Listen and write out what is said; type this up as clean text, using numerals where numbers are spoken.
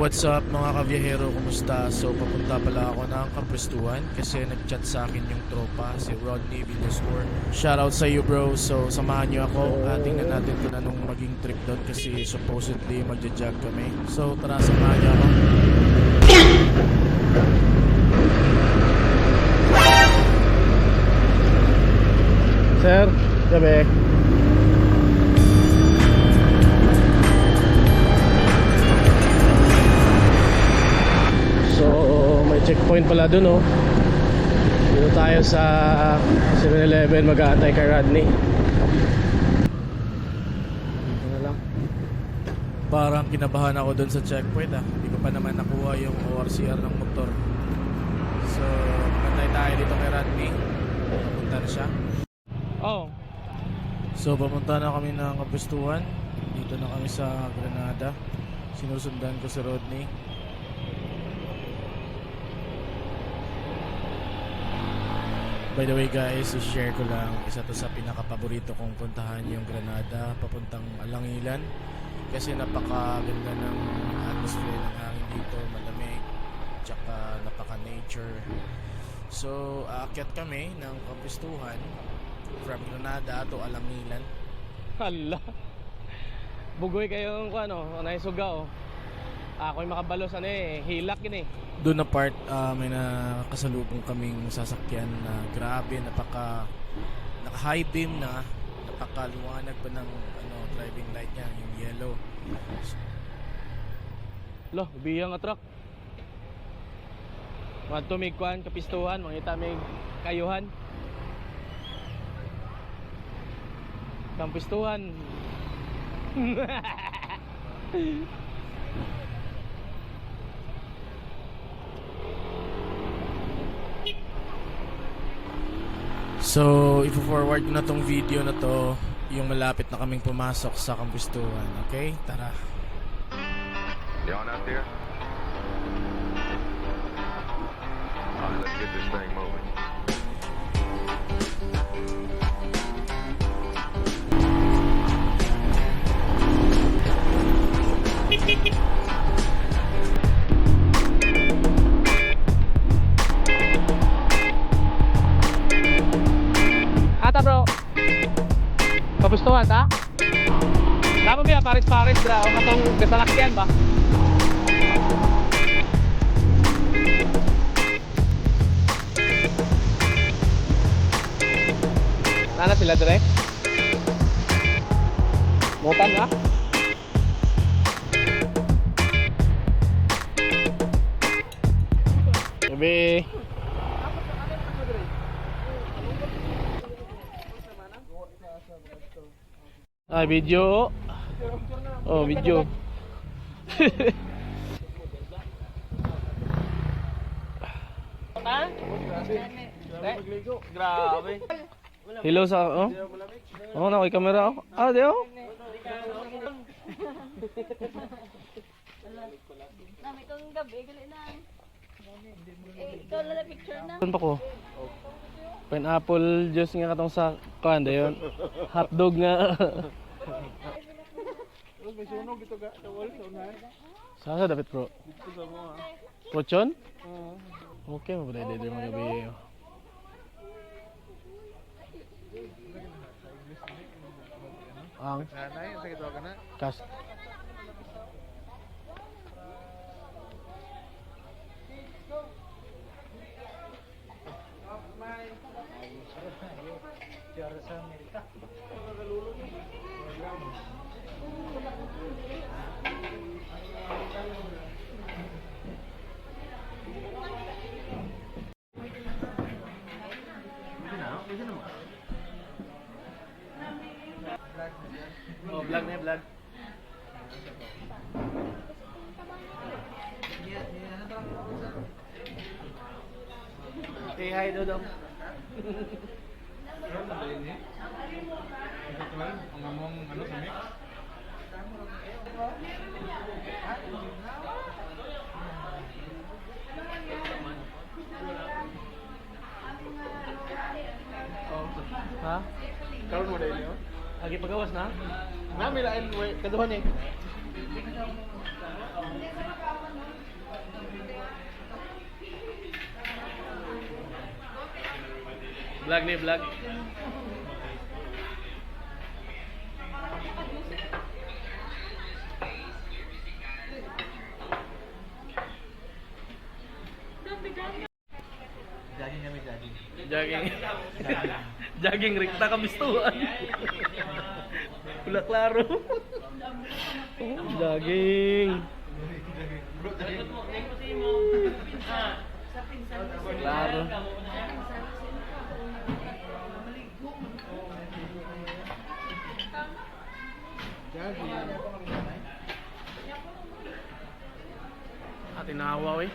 what's up mga kabiyahero, kumusta? So papunta pala ako ng Kapwestuhan kasi nag-chat sa akin yung tropa, si Rodney Villasor. Shoutout sa iyo bro, so samahan niyo ako. Tingnan natin kung anong maging trip doon kasi supposedly magja-jog kami. So tara, samahan niyo ako. Sir, gabi. Checkpoint pala dun, oh. Dito tayo sa 7-Eleven, mag-aantay kay Rodney. Dito na lang. Parang kinabahan ako dun sa checkpoint, ah. Hindi ko pa naman nakuha yung ORCR ng motor. So, magantay tayo dito kay Rodney. Papunta na siya. Oh. So, papunta na kami ng Kapwestuhan. Dito na kami sa Granada. Sinusundan ko si Rodney. By the way guys, i-share ko lang, isa to sa pinaka-paborito kong puntahan, yung Granada papuntang Alangilan. Kasi napakaganda ng atmosphere ng hangin dito, malamig, tsaka napaka-nature. So, aakyat kami ng Kapwestuhan from Granada to Alangilan. Hala, bugoy kayong naisugaw. Ako'y makabalos hilak yun eh. Doon na part, may nakasalubong kaming sasakyan na grabe, naka-high beam na, napakaluwanag pa ng driving light niya, yung yellow. Loh, biyang nga truck. Matumig kuan, Kapwestuhan, mangita may kayuhan. Kapwestuhan. So, i-forward ko na tong video na to, yung malapit na kaming pumasok sa Kapwestuhan. Okay? Tara. You on out there? Alright, let's get this thing moving. Ata bro, Kapwestuhan ta? Dapat ba pares-pares bro, katong kasalakyan ba? Nana sila dire? Motan na? Gabi. Ay, video. Oh, video. Grabe. Hello sa na kay kamera ako. Dio. Nami kong gabi gali na. Ikaw lang picture na. Ano pa ko? Pineapple juice nga katong sa kanda yon. Hotdog nga. May sunog ito ka, tawal sa unahan. Saan sa dapat bro? Dito sa mga. Pochon? Okay, mabuday dito mga gabi. Ang Nanay, ang sakit ka na. kas. Sa Amerika. Oh, vlog na vlog. Say hi Dodong. Ang mamong sa mix. Ha? Karon mo dahil yun? Lagi pagawas na? Nami lain, kaduhan eh. Vlog ni vlog. Jogging kami, jogging. Jogging. Jogging rikta kabistuan. Pula klaro. Jogging. Klaro. Jogging. Tinawa eh.